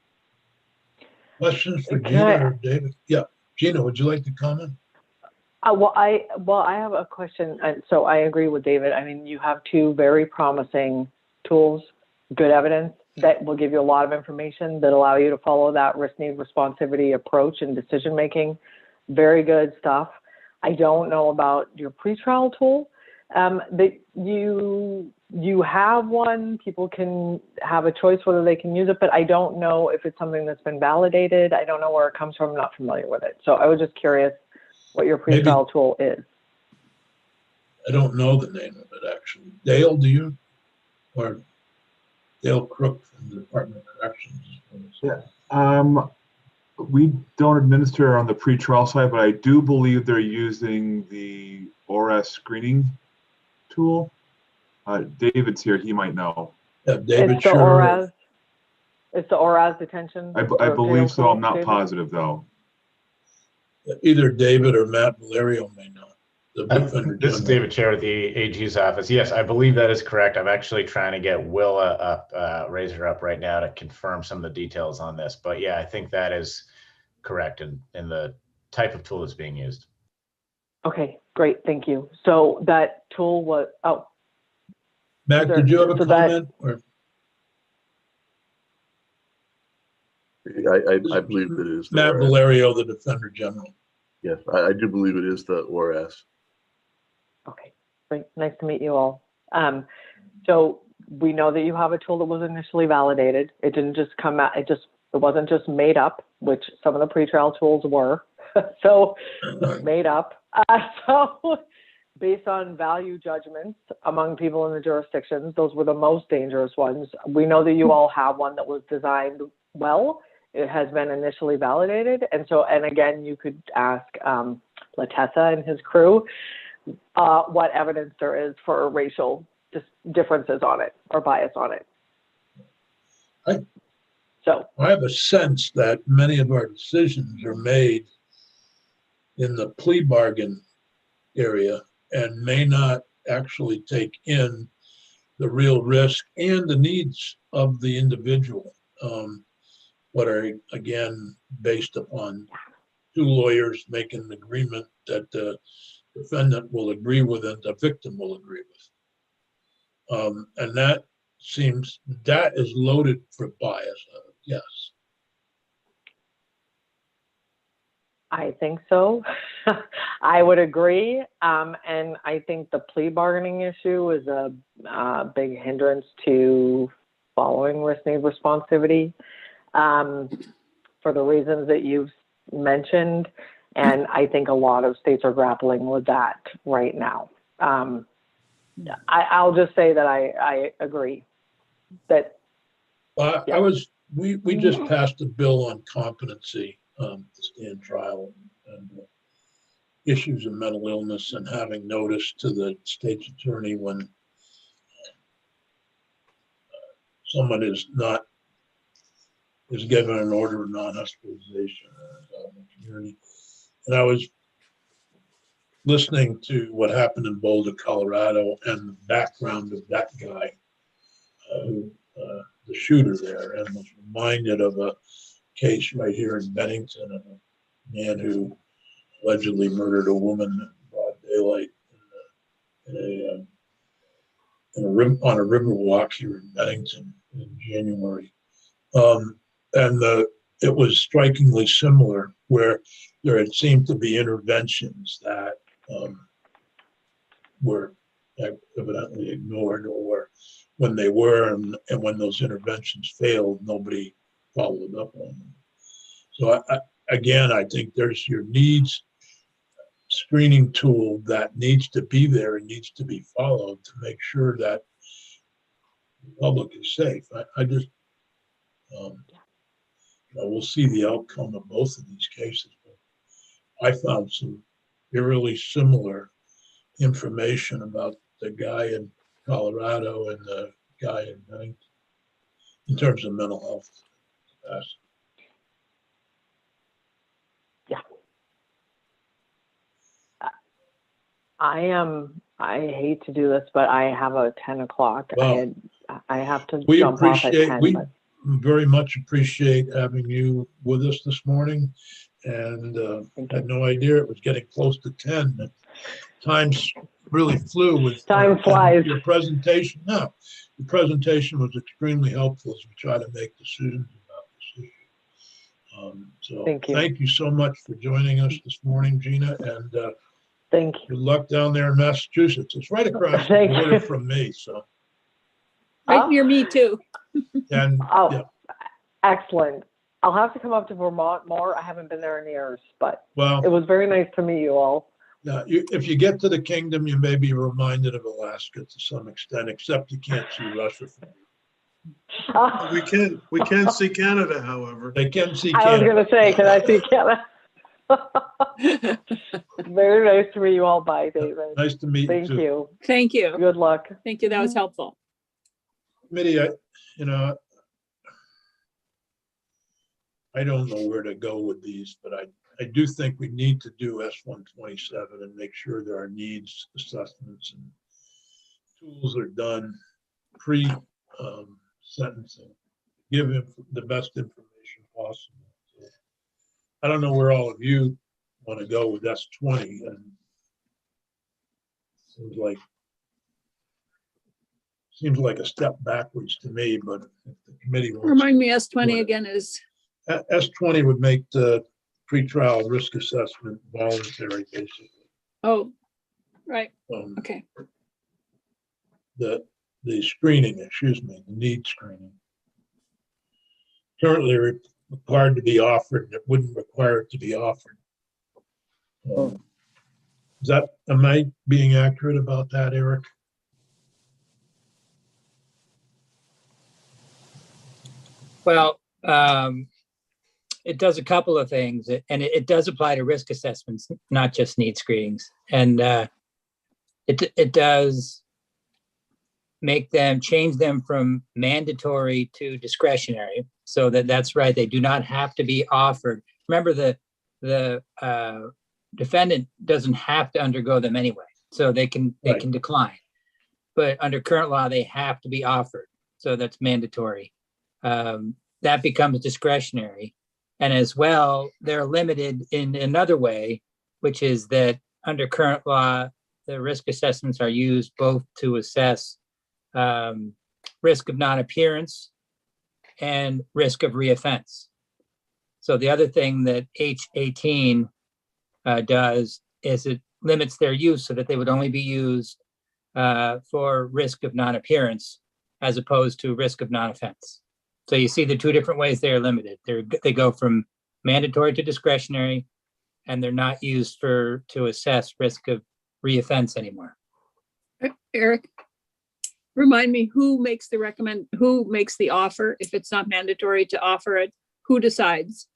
Questions for Gina or David? Yeah, Gina, would you like to comment? I have a question. So I agree with David. I mean, you have two very promising tools, good evidence that will give you a lot of information that allow you to follow that risk, need, responsivity approach in decision making. Very good stuff. I don't know about your pretrial tool. That you have one, people can have a choice whether they can use it, but I don't know if it's something that's been validated. I don't know where it comes from. I'm not familiar with it. So I was just curious what your pretrial tool is. I don't know the name of it, actually. Dale, do you? Or Dale Crook from the Department of Corrections? Yeah. We don't administer on the pretrial side, but I do believe they're using the ORAS screening tool. David's here, he might know. Yeah, David, it's the ORAS. It's the ORAS detention. I believe so. I'm not positive though. Either David or Matt Valerio may know. This is David Chair at the AG's office. Yes, I believe that is correct. I'm actually trying to get Willa up, Razor up right now to confirm some of the details on this. But yeah, I think that is correct in the type of tool that's being used. Okay, great, thank you. So that tool was, Matt, did you have a comment? I believe it is. Matt Valerio, the Defender General. Yes, I do believe it is the ORAS. Okay, great. Nice to meet you all. So we know that you have a tool that was initially validated. It didn't just come out, it wasn't just made up, which some of the pretrial tools were. So made up. So based on value judgments among people in the jurisdictions, those were the most dangerous ones. We know that you all have one that was designed well. It has been initially validated. And so, and again, you could ask Latessa and his crew what evidence there is for racial differences on it or bias on it. I have a sense that many of our decisions are made in the plea bargain area and may not actually take in the real risk and the needs of the individual. What are, again, based upon two lawyers making an agreement that defendant will agree with and the victim will agree with. And that is loaded for bias. Yes. I think so. I would agree. And I think the plea bargaining issue is a big hindrance to following risk-need responsivity for the reasons that you've mentioned. And I think a lot of states are grappling with that right now. I'll just say that I agree that. We just passed a bill on competency to stand trial and issues of mental illness and having notice to the state's attorney when someone is given an order of non-hospitalization in the community. And I was listening to what happened in Boulder, Colorado, and the background of that guy, the shooter there, and was reminded of a case right here in Bennington of a man who allegedly murdered a woman in broad daylight on a river walk here in Bennington in January. It was strikingly similar, where there had seemed to be interventions that were evidently ignored, or when they were, and when those interventions failed, nobody followed up on them. So I think there's your needs screening tool that needs to be there and needs to be followed to make sure that the public is safe. We'll see the outcome of both of these cases. But I found some eerily similar information about the guy in Colorado and the guy in Bennington in terms of mental health. Yeah. I hate to do this, but I have a 10 o'clock. Well, I have to we jump off at 10. We very much appreciate having you with us this morning, and had no idea it was getting close to 10. Times really flew with time flies. Your presentation. No, the presentation was extremely helpful as we try to make decisions about this issue. So thank you so much for joining us this morning, Gina, and thank you. Good luck down there in Massachusetts. It's right across the border from me, so. Right near me too. And excellent. I'll have to come up to Vermont more. I haven't been there in years, but well, it was very nice to meet you all. Yeah, if you get to the kingdom, you may be reminded of Alaska to some extent, except you can't see Russia from here. We can see Canada, however. They can see Canada. I was going to say, can I see Canada? Very nice to meet you all. Bye, David. Nice to meet you. Thank you. Thank you. Good luck. Thank you. That was helpful. Committee, I don't know where to go with these, but I do think we need to do S-127 and make sure there are needs assessments and tools are done pre-sentencing. Give him the best information possible. So I don't know where all of you want to go with S-20, and seems like a step backwards to me, but if the committee wants Remind me, S-20 again is? S-20 would make the pretrial risk assessment voluntary, basically. Oh, right. Okay. The screening, the need screening. Currently required to be offered, and it wouldn't require it to be offered. Am I being accurate about that, Eric? Well, it does a couple of things, and it does apply to risk assessments, not just need screenings. And it does change them from mandatory to discretionary, so that's right. They do not have to be offered. Remember, the defendant doesn't have to undergo them anyway, so they can decline. But under current law, they have to be offered, so that's mandatory. That becomes discretionary. And as well, they're limited in another way, which is that under current law, the risk assessments are used both to assess risk of non-appearance and risk of reoffense. So the other thing that H18 does is it limits their use so that they would only be used for risk of non-appearance as opposed to risk of non-offense. So you see the two different ways they are limited. They go from mandatory to discretionary, and they're not used to assess risk of reoffense anymore. Eric, remind me, who makes the offer? If it's not mandatory to offer it, who decides?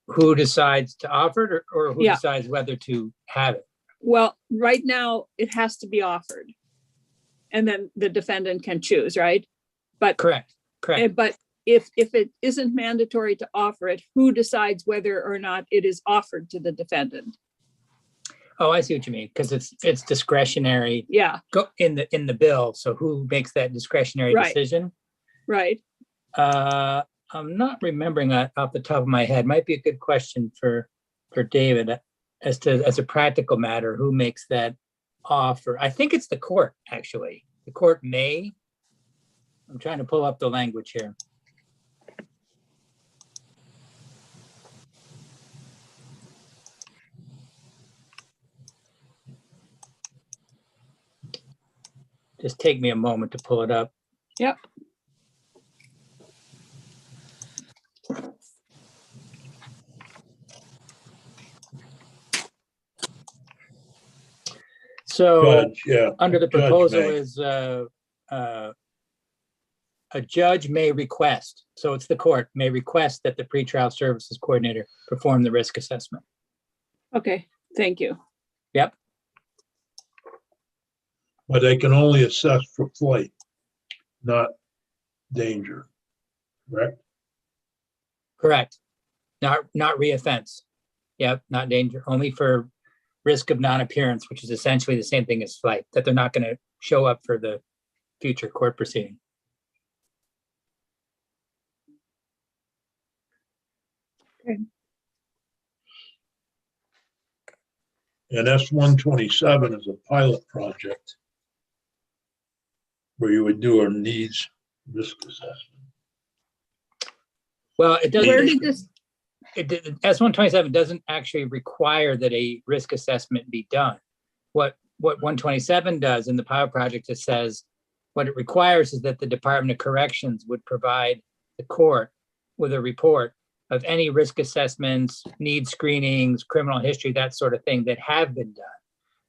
Who decides to offer it, or who Yeah. decides whether to have it? Well, right now it has to be offered. And then the defendant can choose, right? But Correct. But if it isn't mandatory to offer it, who decides whether or not it is offered to the defendant? Oh, I see what you mean, because it's discretionary. Yeah, Go in the bill. So who makes that discretionary Right. decision? right. I'm not remembering that off the top of my head. Might be a good question for David as a practical matter, who makes that offer? I think it's the court, actually. The court may. I'm trying to pull up the language here. Just take me a moment to pull it up. Yep. So Judge, yeah. under the Judge proposal may. is a judge may request, so it's the court may request that the pretrial services coordinator perform the risk assessment. Okay, thank you. Yep. But they can only assess for flight, not danger, correct? Correct. Not reoffense. Yep, not danger, only for risk of non-appearance, which is essentially the same thing as flight, that they're not going to show up for the future court proceeding. Okay. And S-127 is a pilot project where you would do a needs risk assessment. Well, it doesn't. Where did this, S-127 doesn't actually require that a risk assessment be done. What 127 does in the pilot project, it says what it requires is that the Department of Corrections would provide the court with a report of any risk assessments, need screenings, criminal history, that sort of thing that have been done.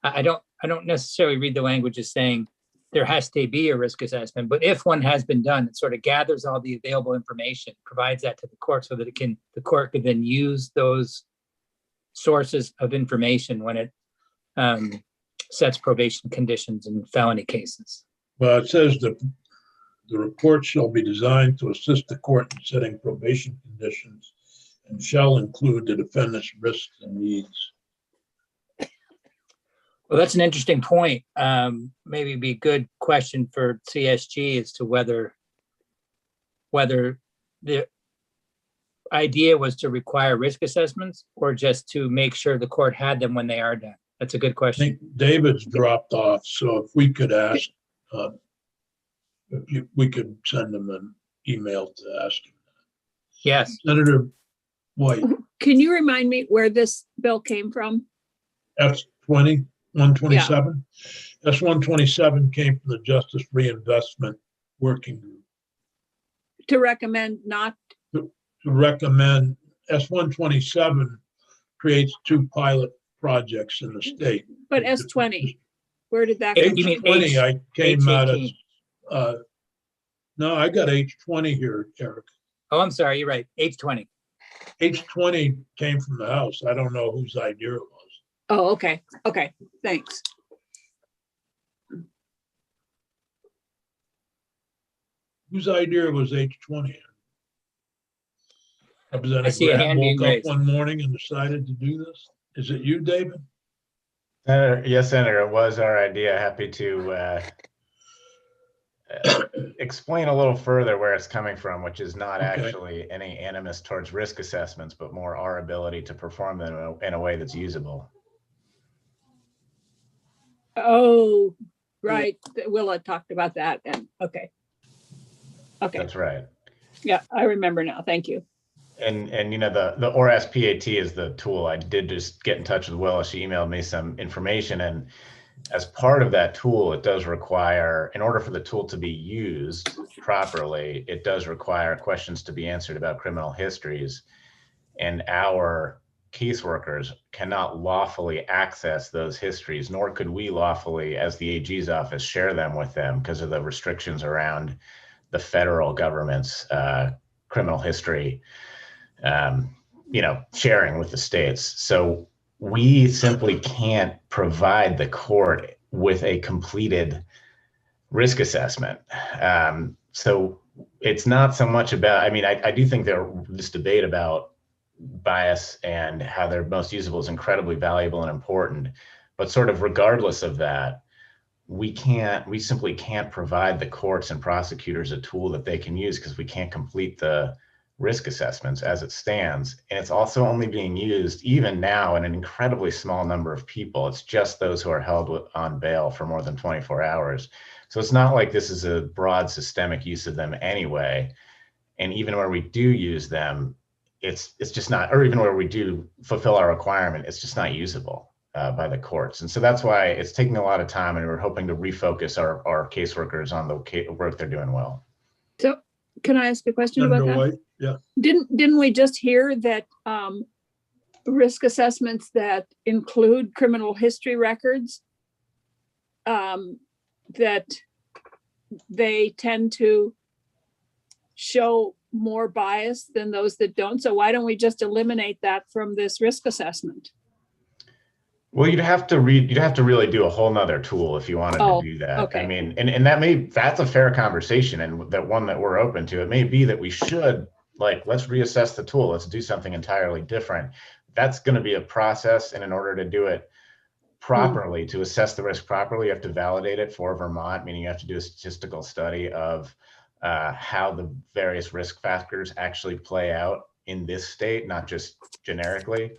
I don't necessarily read the language as saying there has to be a risk assessment, but if one has been done, it sort of gathers all the available information, provides that to the court so that the court could then use those sources of information when it sets probation conditions in felony cases. Well, it says that the report shall be designed to assist the court in setting probation conditions and shall include the defendant's risks and needs. Well, that's an interesting point. Maybe it'd be a good question for CSG as to whether the idea was to require risk assessments or just to make sure the court had them when they are done. That's a good I question. think David's dropped off, so if we could ask, we could send him an email to ask him. Yes. Senator White, can you remind me where this bill came from? S-20, 127? S-127 came from the Justice Reinvestment Working Group To recommend not, to recommend. S-127 creates 2 pilot projects in the state. but S-20, where did that come You mean from? H20, I came out of, H18. no, I got H20 here, Eric. Oh, I'm sorry. You're right. H20. H20 came from the House. I don't know whose idea it was. Oh, okay, okay, thanks. Whose idea was H20? I see a hand being Woke up raised. one morning and decided to do this? Is it you, David? Yes, Senator, it was our idea. Happy to explain a little further where it's coming from, which is not Okay. actually any animus towards risk assessments, but more our ability to perform them in a way that's usable. Oh, right. Willa talked about that. And okay. Okay. That's right. Yeah, I remember now. Thank you. And you know, the ORAS PAT is the tool. I did just get in touch with Willa. She emailed me some information, and as part of that tool, it does require, in order for the tool to be used properly, it does require questions to be answered about criminal histories. And our caseworkers cannot lawfully access those histories, nor could we lawfully, as the AG's office, share them with them because of the restrictions around the federal government's criminal history, sharing with the states. So we simply can't provide the court with a completed risk assessment. So it's not so much about, I do think this debate about bias and how they're most usable is incredibly valuable and important, but sort of regardless of that, we simply can't provide the courts and prosecutors a tool that they can use because we can't complete the risk assessments as it stands. And it's also only being used even now in an incredibly small number of people. It's just those who are held on bail for more than 24 hours. So it's not like this is a broad systemic use of them anyway. And even where we do use them, it's just not, or even where we do fulfill our requirement, it's just not usable by the courts. And so that's why it's taking a lot of time, and we're hoping to refocus our caseworkers on the work they're doing well. So can I ask a question about that? White? Yeah. Didn't we just hear that risk assessments that include criminal history records, that they tend to show more bias than those that don't? So why don't we just eliminate that from this risk assessment? Well, you'd have to really do a whole nother tool if you wanted to do that. Okay. I mean, and that's a fair conversation, and that one that we're open to. It may be that we should, let's reassess the tool. Let's do something entirely different. That's going to be a process. And in order to do it properly, to assess the risk properly, you have to validate it for Vermont, meaning you have to do a statistical study of how the various risk factors actually play out in this state, not just generically.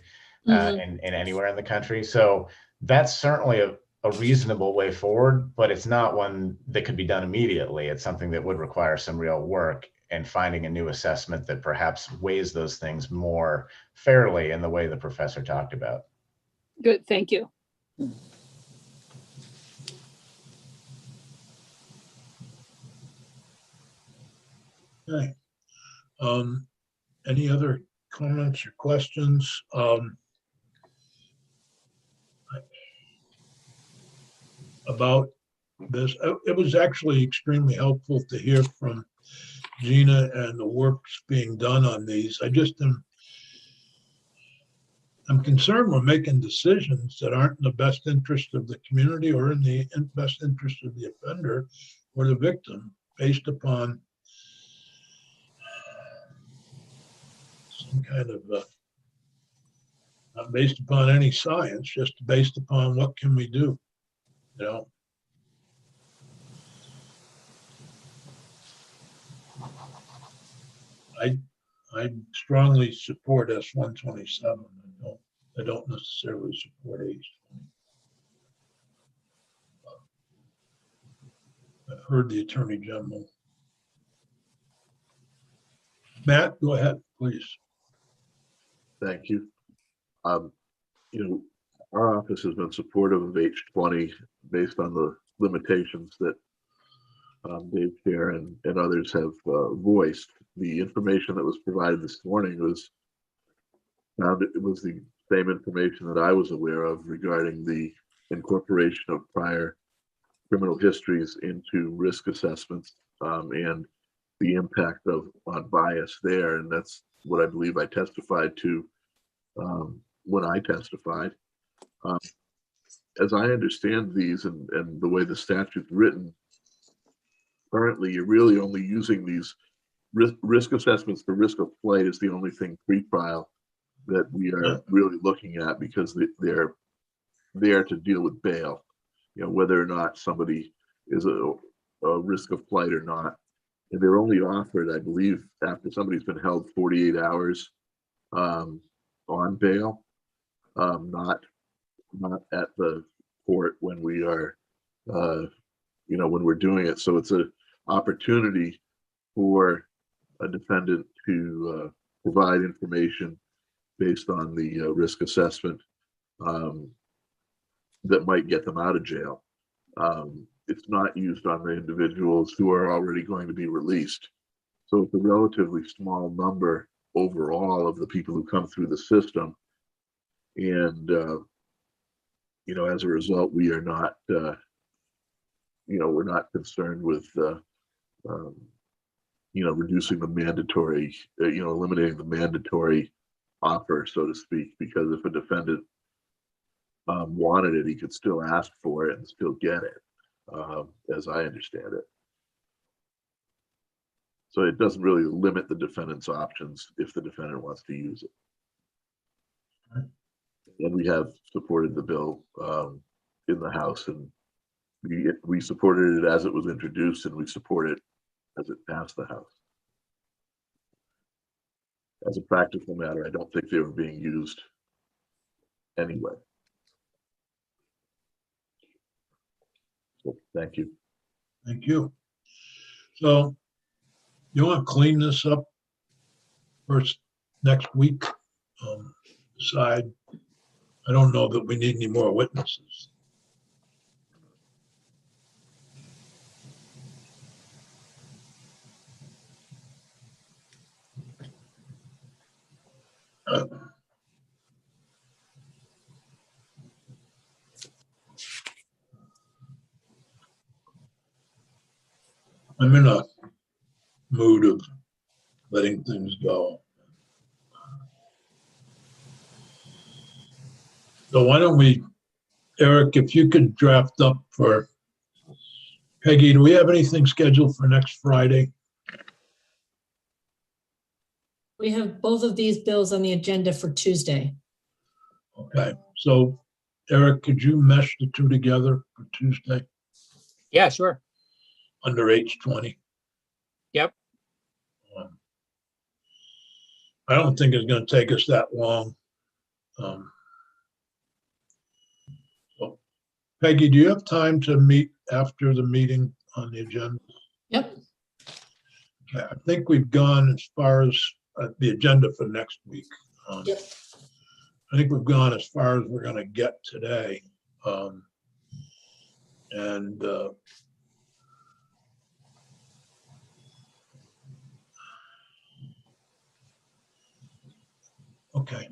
And anywhere in the country. So that's certainly a reasonable way forward, but it's not one that could be done immediately. It's something that would require some real work and finding a new assessment that perhaps weighs those things more fairly in the way the professor talked about. Good, thank you. Okay. Any other comments or questions? About this. It was actually extremely helpful to hear from Gina and the work's being done on these. I'm concerned we're making decisions that aren't in the best interest of the community or in the best interest of the offender or the victim, based upon some kind of not based upon any science, just based upon what can we do. I strongly support S-127. I don't necessarily support H-20. I've heard the Attorney General. Matt, go ahead, please. Thank you. Our office has been supportive of H-20 based on the limitations that Dave Chair and others have voiced. The information that was provided this morning was the same information that I was aware of regarding the incorporation of prior criminal histories into risk assessments and the impact on bias there. And that's what I believe I testified to when I testified. As I understand these and the way the statute's written, currently you're really only using these risk assessments for risk of flight is the only thing pre-trial that we are really looking at, because they're there to deal with bail, whether or not somebody is a risk of flight or not. And they're only offered, I believe, after somebody's been held 48 hours on bail, not at the court when we are, when we're doing it. So it's an opportunity for a defendant to provide information based on the risk assessment that might get them out of jail. It's not used on the individuals who are already going to be released. So it's a relatively small number overall of the people who come through the system. And, as a result, we are not, we're not concerned with, reducing the mandatory, eliminating the mandatory offer, so to speak, because if a defendant wanted it, he could still ask for it and still get it, as I understand it. So it doesn't really limit the defendant's options if the defendant wants to use it. And we have supported the bill in the House, and we supported it as it was introduced, and we support it as it passed the House. As a practical matter, I don't think they were being used anyway. So, thank you. Thank you. So you want to clean this up first next week? Decide. I don't know that we need any more witnesses. I'm in a mood of letting things go. So why don't we, Eric, if you could draft up for Peggy, do we have anything scheduled for next Friday? We have both of these bills on the agenda for Tuesday. Okay, so Eric, could you mesh the two together for Tuesday Yeah, sure. under H20? Yep. I don't think it's going to take us that long. So Peggy, do you have time to meet after the meeting on the agenda? Yep. Okay, I think we've gone as far as the agenda for next week. Yep. I think we've gone as far as we're going to get today. Okay.